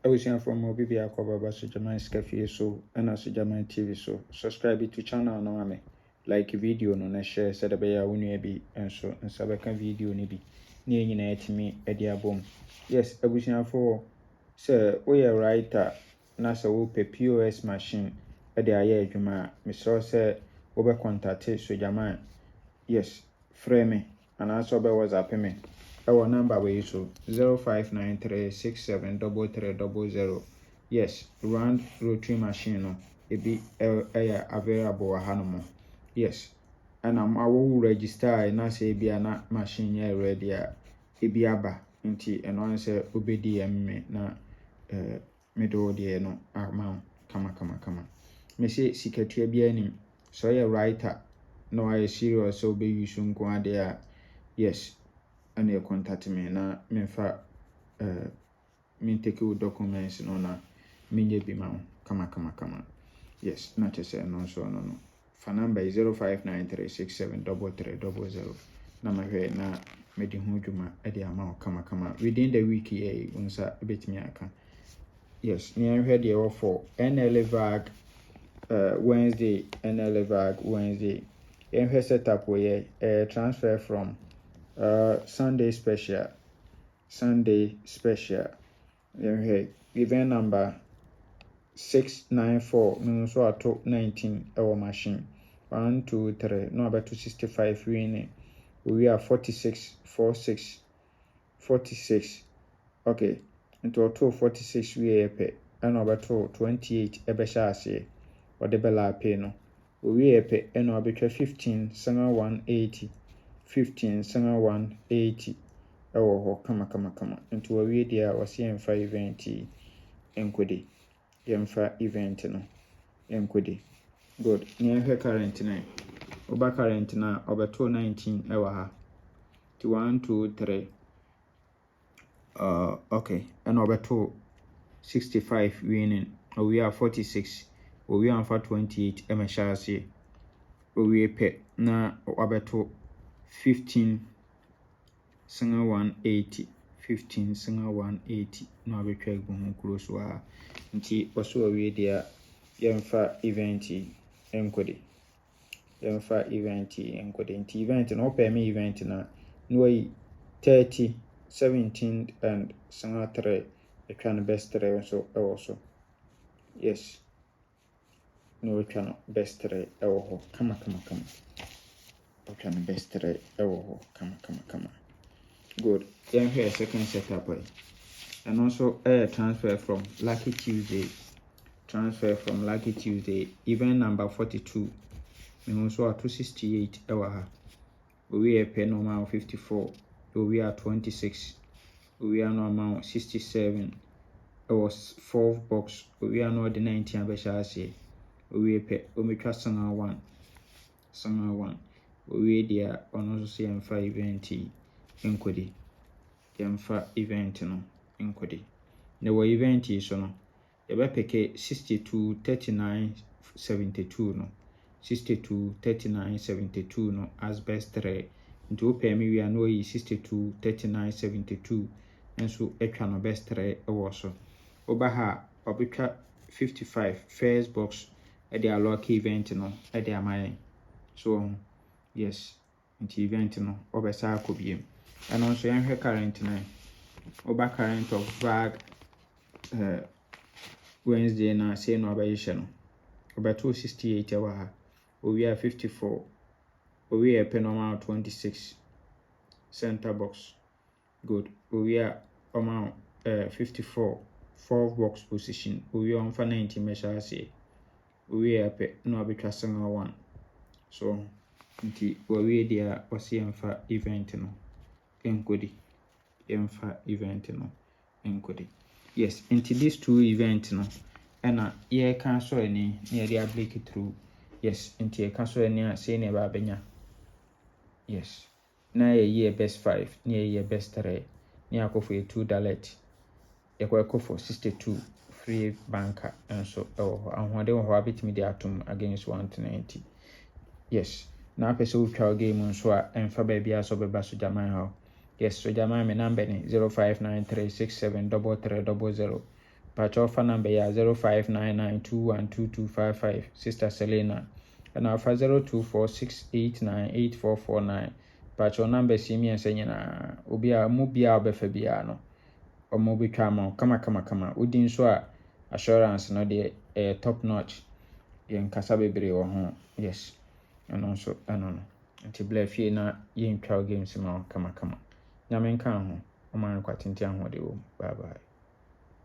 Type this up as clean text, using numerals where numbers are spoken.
Everything from Obibi Akoba Sujaman Scafi so and Sujaman TV so subscribe to channel no ame like video no share said a bear uni bi and so and sabaka video ni bi near to me edia boom. Yes, everything for sir we a writer nasa wo POS machine edia ye adwuma me so say wo be contact Sujaman. Yes, frame me and also be WhatsApp me. Our number way so 0593673300. Yes, round rotary machine no it be available hanomo. Yes, and I will register and I say be na machine ya ready it be aba nti and one say obedi me na me do de no amount kama. Me say secretary be anim so ya writer no I serious so be use nko ade yes. And you contact me na me fa me take you documents no na me be ma kama. Yes, not to say no so no. For number is 0593673300. Na ma hwe na me di ho dwuma e di ama kama within the week here unsa betimi aka. Yes, me hwe de wo for NL VAG Wednesday NL VAG Wednesday. En setup we transfer from Sunday special. Event number 694 no so ato 19 our machine 1 2 3 no about 265 we are 46 okay into 246 we epe and about 28 ebe shase or the bella pay no we epe and about 15 sanga 180 15 sanga 180 ewo ho kama into we dia was yemfa event enkodi yemfa event no enkodi good near current na oba current na obeto 19 ewa ha 1 2 3 okay and obeto 65 winning we are 46 we are 28 emeshase we pe na obeto 15 singa 180 15 singa 180 na betwa egu close wa nti waso we dia yemfa event enkodi nti event no pay me event na no 30 17 and singa 3 etwa no best 3 so also yes no etwa no best 3 ewo ho kama etwa no best 3 ewo ho kama. Good. Then here second setup and also transfer from Lucky Tuesday. Event number 42. We also are 268 ewa. We are pay normal 54. We are 26. We are normal 67. It was 4 box. We are not the 19 abeshase. We pay omitra sanga 1. We there on also say 5 event enkodi yemfa event no enkodi na wo event so no ye be peke 62 39 72 no 62 39 72 no as best 3 nti pay me we are no 62 39 72 enso etwa no best 3 ewo so oba ha obetwa 55 first box e dey allow event no e dey amai so yes nti event no obesa akobiem and also yan current na oba current of VAG Wednesday na say no abayishe no oba 268 ewa ha we are 54 we are normal 26 center box good we are amount 54 4 box position we are on for 90 measure say we are no abetwa single 1 so nti we dia osiemfa event no enkodi yemfa event no enkodi yes into these 2 event no and ye can so any near the break through yes into ye can so any say ne ba benya yes na ye best 5 near ye best 3 near go for $2 ye go for 62 free banker and so and ho abitimi dey atom against 190 yes na pese wo twa game nso a emfa ba bia so beba so jaman ha yes so jaman me number ni 0593673300 patch offer number ya 0599212255 Sister Selena and offer 0246898449 patch on number simian nyina obi a mu bia obefa bia no omo betwa ma kama udin so a assurance no de top notch yen kasa bebre wo ho yes ano so ano no nti bla fie na yen twa games ma kama nyame nka ho o man kwatenti ahode wo bye bye.